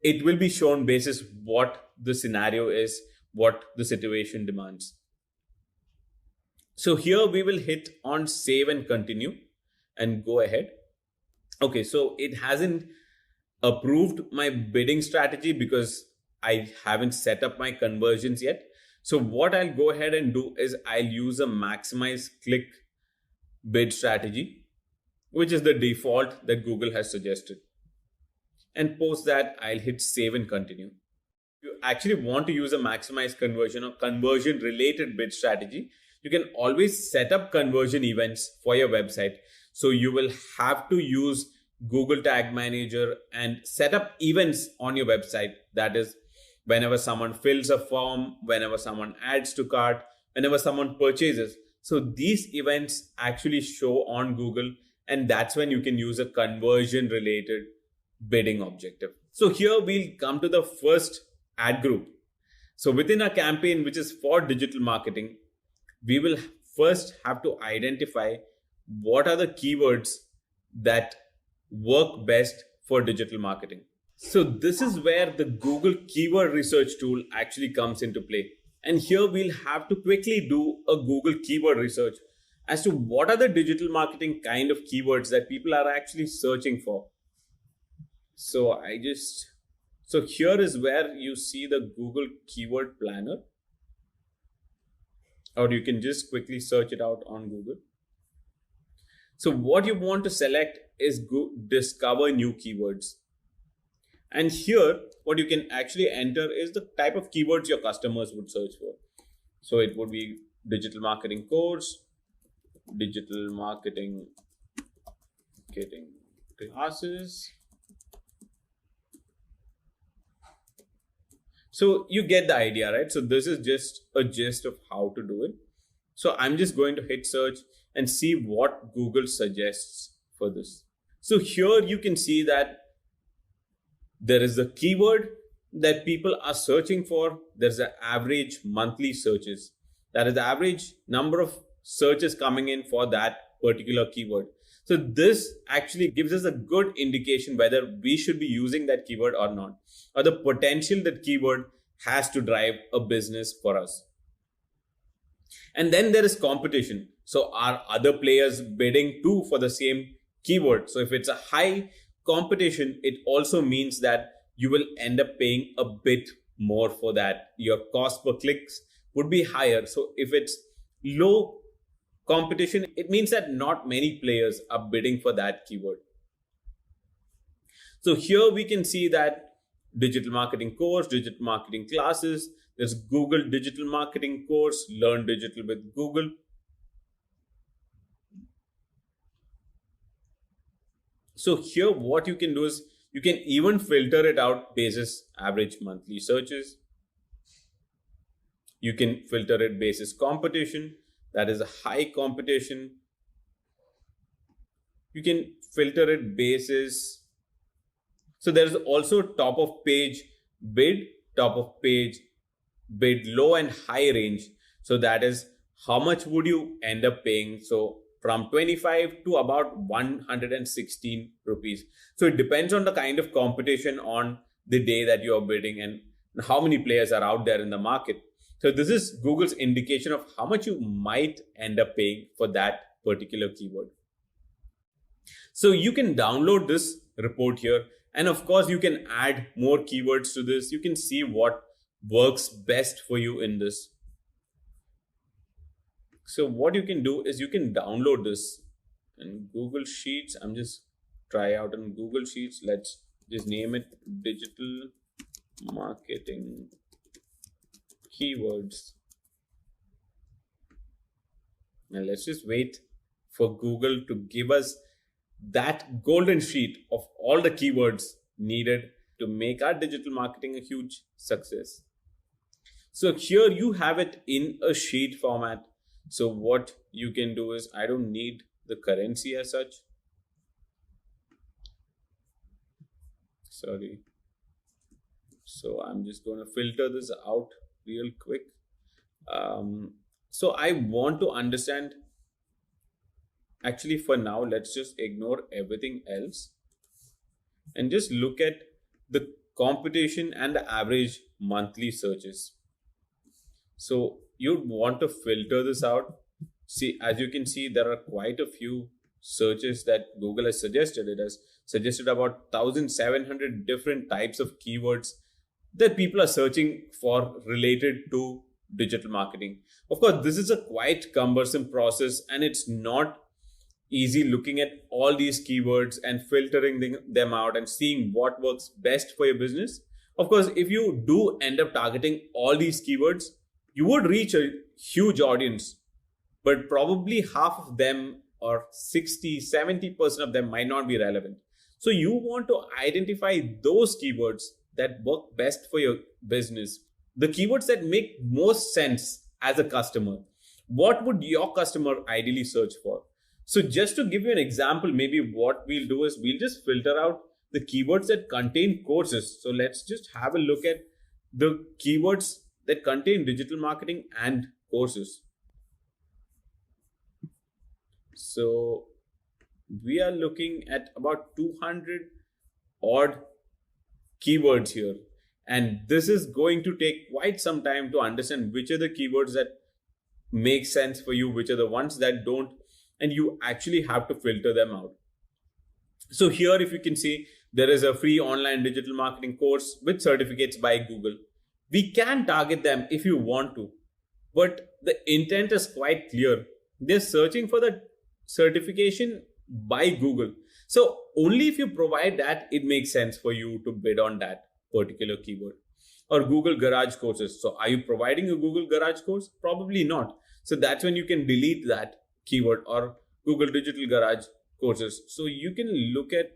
it will be shown basis what the scenario is, what the situation demands. So here we will hit on save and continue and go ahead. Okay, so it hasn't approved my bidding strategy because I haven't set up my conversions yet. So what I'll go ahead and do is I'll use a maximize click bid strategy, which is the default that Google has suggested. And post that, I'll hit save and continue. If you actually want to use a maximize conversion or conversion related bid strategy, you can always set up conversion events for your website. So you will have to use Google Tag Manager and set up events on your website. That is, whenever someone fills a form, whenever someone adds to cart, whenever someone purchases. So these events actually show on Google, and that's when you can use a conversion related bidding objective. So here we'll come to the first ad group. So within a campaign which is for digital marketing, we will first have to identify what are the keywords that work best for digital marketing. So this is where the Google keyword research tool actually comes into play. And here we'll have to quickly do a Google keyword research as to what are the digital marketing kind of keywords that people are actually searching for. So here is where you see the Google keyword planner, or you can just quickly search it out on Google. So what you want to select is discover new keywords. And here, what you can actually enter is the type of keywords your customers would search for. So it would be digital marketing course, digital marketing classes. So you get the idea, right? So this is just a gist of how to do it. So I'm just going to hit search and see what Google suggests for this. So here you can see that there is the keyword that people are searching for. There's the average monthly searches. That is the average number of searches coming in for that particular keyword. So this actually gives us a good indication whether we should be using that keyword or not, or the potential that keyword has to drive a business for us. And then there is competition. So are other players bidding too for the same keyword? So if it's a high competition, it also means that you will end up paying a bit more for that. Your cost per clicks would be higher. So if it's low competition, it means that not many players are bidding for that keyword. So here we can see that digital marketing course, digital marketing classes, there's Google digital marketing course, learn digital with Google. So here what you can do is you can even filter it out basis average monthly searches. You can filter it basis competition. That is a high competition. You can filter it basis. So there's also top of page bid, top of page bid low and high range. So that is how much would you end up paying. So from 25 to about 116 rupees. So it depends on the kind of competition on the day that you are bidding and how many players are out there in the market. So this is Google's indication of how much you might end up paying for that particular keyword. So you can download this report here. And of course, you can add more keywords to this. You can see what works best for you in this. So what you can do is you can download this in Google Sheets. I'm just try out in Google Sheets. Let's just name it digital marketing keywords. And let's just wait for Google to give us that golden sheet of all the keywords needed to make our digital marketing a huge success. So here you have it in a sheet format. So what you can do is, I don't need the currency as such. Sorry. So I'm just going to filter this out real quick. So I want to understand. Actually, for now, let's just ignore everything else and just look at the competition and the average monthly searches. So you'd want to filter this out. See, as you can see, there are quite a few searches that Google has suggested. It has suggested about 1,700 different types of keywords that people are searching for related to digital marketing. Of course, this is a quite cumbersome process, and it's not easy looking at all these keywords and filtering them out and seeing what works best for your business. Of course, if you do end up targeting all these keywords, you would reach a huge audience, but probably half of them or 60-70% of them might not be relevant. So you want to identify those keywords that work best for your business, the keywords that make most sense as a customer. What would your customer ideally search for? So just to give you an example, maybe what we'll do is we'll just filter out the keywords that contain courses. So let's just have a look at the keywords that contain digital marketing and courses. So we are looking at about 200 odd keywords here. And this is going to take quite some time to understand which are the keywords that make sense for you, which are the ones that don't, and you actually have to filter them out. So here, if you can see, there is a free online digital marketing course with certificates by Google. We can target them if you want to, but the intent is quite clear. They're searching for the certification by Google. So only if you provide that, it makes sense for you to bid on that particular keyword. Or Google Garage courses. So are you providing a Google Garage course? Probably not. So that's when you can delete that keyword, or Google Digital Garage courses. So you can look at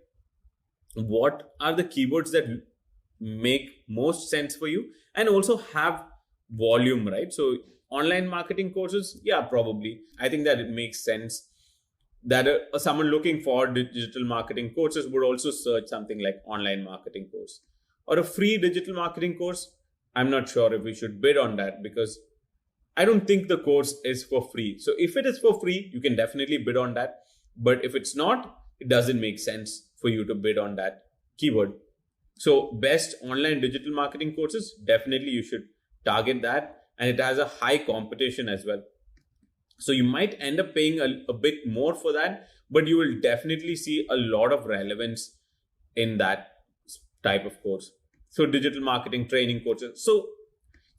what are the keywords that make most sense for you and also have volume, right? So online marketing courses, yeah, probably. I think that it makes sense that someone looking for digital marketing courses would also search something like online marketing course. Or a free digital marketing course, I'm not sure if we should bid on that, because I don't think the course is for free. So if it is for free, you can definitely bid on that. But if it's not, it doesn't make sense for you to bid on that keyword. So best online digital marketing courses, definitely you should target that. And it has a high competition as well. So you might end up paying a bit more for that, but you will definitely see a lot of relevance in that type of course. So digital marketing training courses. So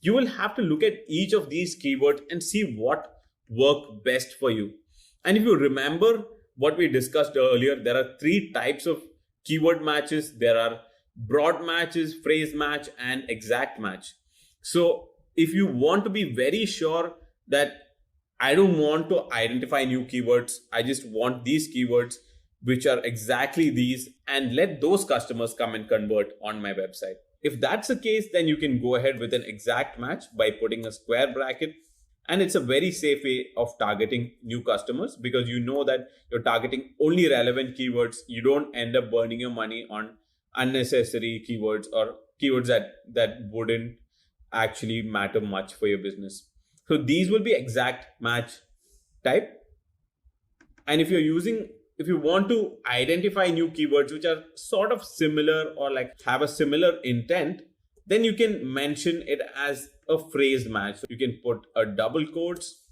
you will have to look at each of these keywords and see what work best for you. And if you remember what we discussed earlier, there are 3 types of keyword matches. There are broad matches, phrase match, and exact match. So if you want to be very sure that I don't want to identify new keywords, I just want these keywords which are exactly these, and let those customers come and convert on my website. If that's the case, then you can go ahead with an exact match by putting a square bracket. And it's a very safe way of targeting new customers because you know that you're targeting only relevant keywords. You don't end up burning your money on unnecessary keywords or keywords that wouldn't actually matter much for your business. So these will be exact match type. And if you want to identify new keywords which are sort of similar or like have a similar intent, then you can mention it as a phrased match. So you can put a double quotes.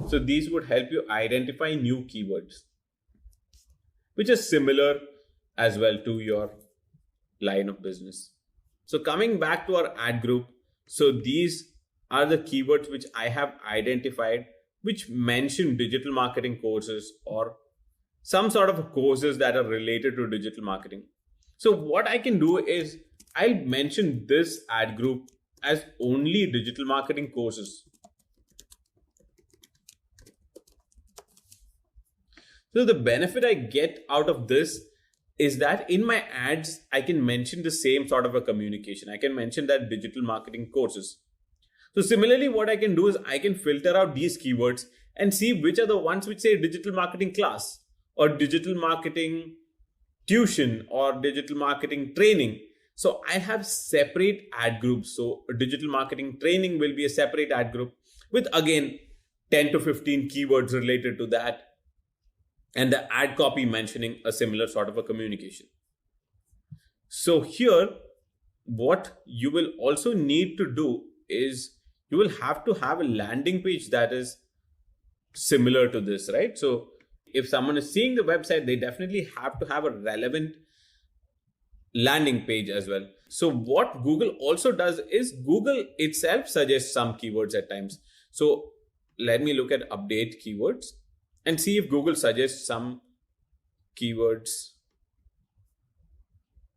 So these would help you identify new keywords which are similar as well to your line of business. So coming back to our ad group, so these are the keywords which I have identified which mention digital marketing courses or some sort of courses that are related to digital marketing. So what I can do is I'll mention this ad group as only digital marketing courses. So the benefit I get out of this is that in my ads, I can mention the same sort of a communication. I can mention that digital marketing courses. So similarly, what I can do is I can filter out these keywords and see which are the ones which say digital marketing class or digital marketing tuition or digital marketing training. So I have separate ad groups. So digital marketing training will be a separate ad group with again 10 to 15 keywords related to that, and the ad copy mentioning a similar sort of a communication. So here, what you will also need to do is you will have to have a landing page that is similar to this, right? So if someone is seeing the website, they definitely have to have a relevant landing page as well. So what Google also does is Google itself suggests some keywords at times. So let me look at update keywords and see if Google suggests some keywords.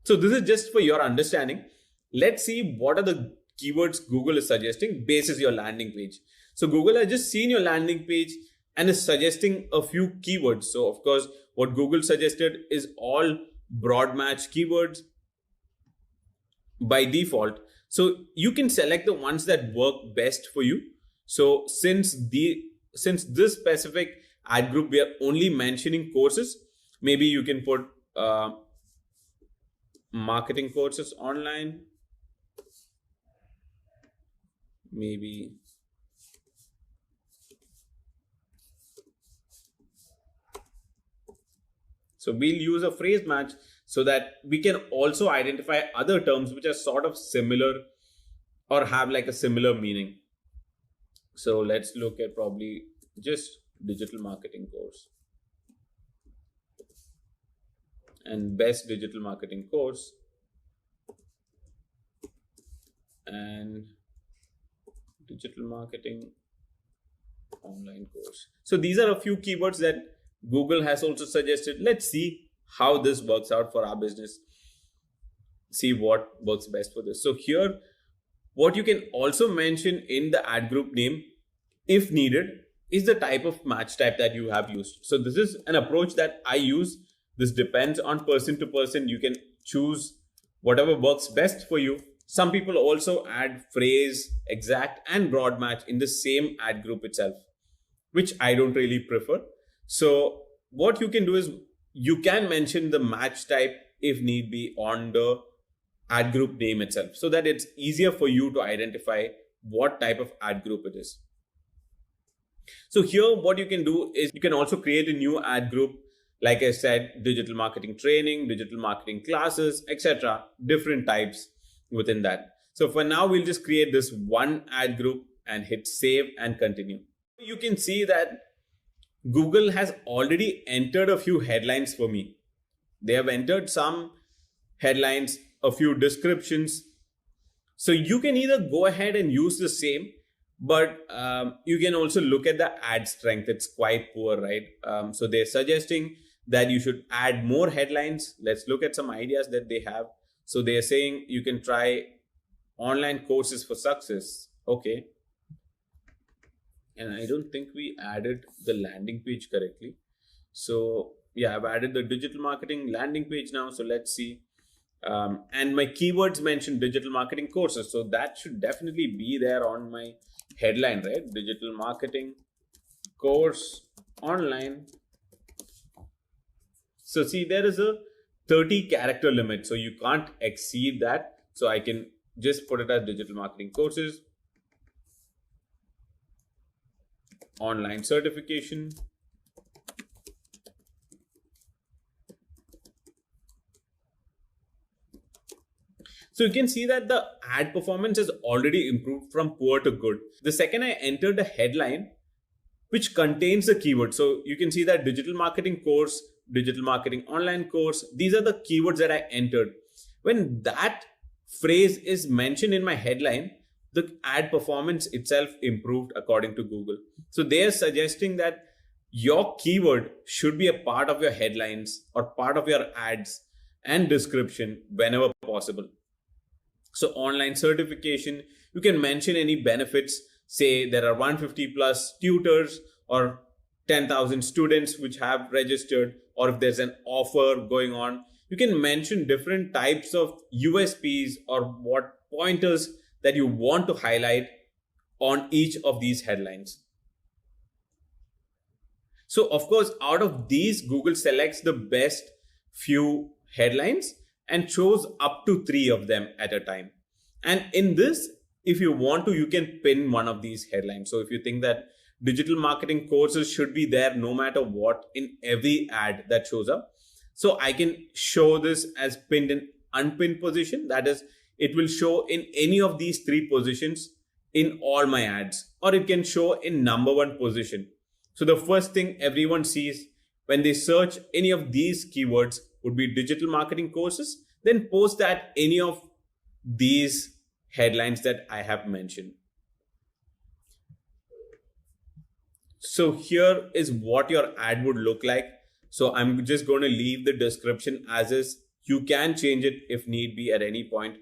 So this is just for your understanding. Let's see what are the keywords Google is suggesting basis your landing page. So Google has just seen your landing page and is suggesting a few keywords. So of course, what Google suggested is all broad match keywords by default. So you can select the ones that work best for you. So since this specific ad group, we are only mentioning courses, maybe you can put marketing courses online, maybe so we'll use a phrase match so that we can also identify other terms which are sort of similar or have like a similar meaning. So let's look at probably just digital marketing course and best digital marketing course and digital marketing online course. So these are a few keywords that Google has also suggested. Let's see how this works out for our business. See what works best for this. So here, what you can also mention in the ad group name, if needed, is the type of match type that you have used. So this is an approach that I use. This depends on person to person. You can choose whatever works best for you. Some people also add phrase, exact, and broad match in the same ad group itself, which I don't really prefer. So what you can do is you can mention the match type if need be on the ad group name itself so that it's easier for you to identify what type of ad group it is. So here what you can do is you can also create a new ad group. Like I said, digital marketing training, digital marketing classes, etc. Different types within that. So for now, we'll just create this one ad group and hit save and continue. You can see that Google has already entered a few headlines for me. They have entered some headlines, a few descriptions. So you can either go ahead and use the same, but you can also look at the ad strength. It's quite poor, right? So they're suggesting that you should add more headlines. Let's look at some ideas that they have. So they're saying you can try online courses for success. Okay. And I don't think we added the landing page correctly. So Yeah, I've added the digital marketing landing page now. So let's see. And my keywords mention digital marketing courses. So that should definitely be there on my headline, right? Digital marketing course online. So see, there is a 30 character limit. So you can't exceed that. So I can just put it as digital marketing courses, online certification. So you can see that the ad performance has already improved from poor to good. The second I enter the headline, which contains the keyword. So you can see that digital marketing course, digital marketing online course, these are the keywords that I entered. When that phrase is mentioned in my headline, the ad performance itself improved according to Google. So they are suggesting that your keyword should be a part of your headlines or part of your ads and description whenever possible. So online certification, you can mention any benefits. Say there are 150 plus tutors or 10,000 students which have registered, or if there's an offer going on, you can mention different types of USPs or what pointers that you want to highlight on each of these headlines. So of course, out of these, Google selects the best few headlines and shows up to 3 of them at a time. And in this, if you want to, you can pin one of these headlines. So if you think that digital marketing courses should be there no matter what in every ad that shows up, so I can show this as pinned and unpinned position. That is, it will show in any of these 3 positions in all my ads, or it can show in number 1 position. So the first thing everyone sees when they search any of these keywords would be digital marketing courses, then post that any of these headlines that I have mentioned. So here is what your ad would look like. So I'm just going to leave the description as is. You can change it if need be at any point.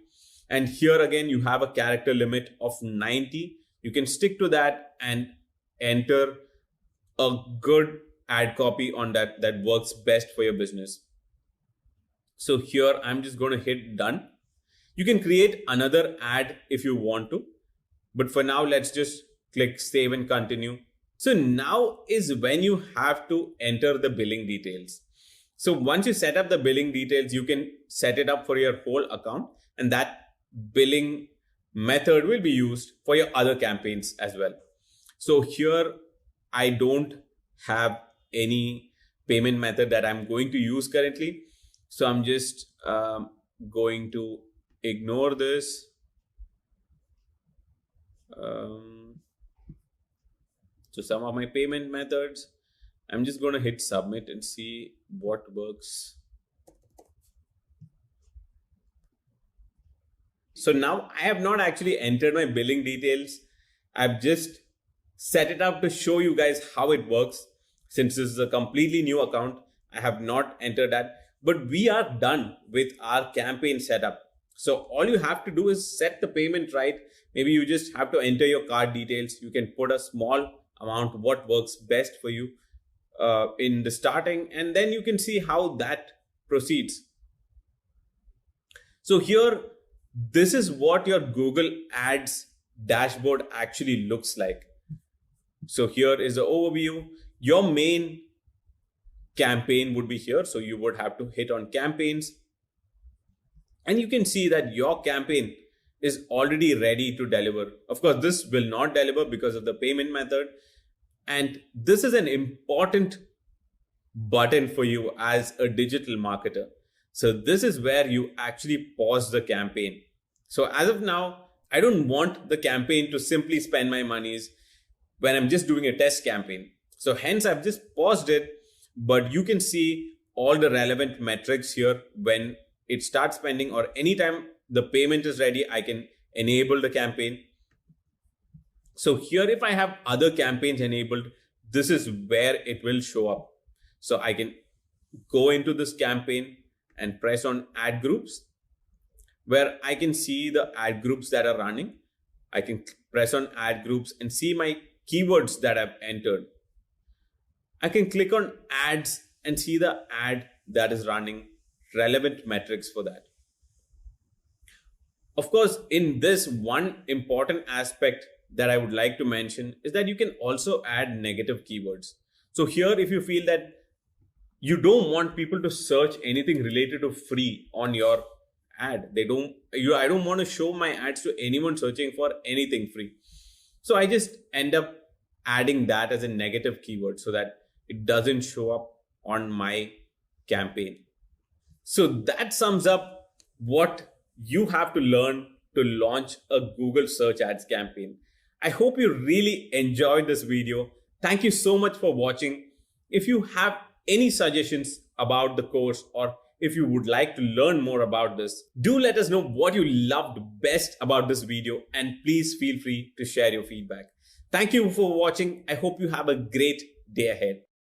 And here again, you have a character limit of 90. You can stick to that and enter a good ad copy on that works best for your business. So here I'm just going to hit done. You can create another ad if you want to, but for now, let's just click save and continue. So now is when you have to enter the billing details. So once you set up the billing details, you can set it up for your whole account, and that billing method will be used for your other campaigns as well. So here I don't have any payment method that I'm going to use currently. So I'm just going to ignore this. So some of my payment methods, I'm just going to hit submit and see what works. So now I have not actually entered my billing details. I've just set it up to show you guys how it works. Since this is a completely new account, I have not entered that, but we are done with our campaign setup. So all you have to do is set the payment right. Maybe you just have to enter your card details. You can put a small amount, what works best for you in the starting, and then you can see how that proceeds. So here, this is what your Google Ads dashboard actually looks like. So here is the overview. Your main campaign would be here. So you would have to hit on campaigns, and you can see that your campaign is already ready to deliver. Of course, this will not deliver because of the payment method. And this is an important button for you as a digital marketer. So this is where you actually pause the campaign. So as of now, I don't want the campaign to simply spend my monies when I'm just doing a test campaign. So hence I've just paused it, but you can see all the relevant metrics here when it starts spending, or anytime the payment is ready, I can enable the campaign. So here, if I have other campaigns enabled, this is where it will show up. So I can go into this campaign and press on ad groups, where I can see the ad groups that are running. I can press on ad groups and see my keywords that I've entered. I can click on ads and see the ad that is running, relevant metrics for that. Of course, in this, one important aspect that I would like to mention is that you can also add negative keywords. So here, if you feel that you don't want people to search anything related to free on your ad, I don't want to show my ads to anyone searching for anything free. So I just end up adding that as a negative keyword so that it doesn't show up on my campaign. So that sums up what you have to learn to launch a Google search ads campaign. I hope you really enjoyed this video. Thank you so much for watching. If you have any suggestions about the course, or if you would like to learn more about this, do let us know what you loved best about this video, and please feel free to share your feedback. Thank you for watching. I hope you have a great day ahead.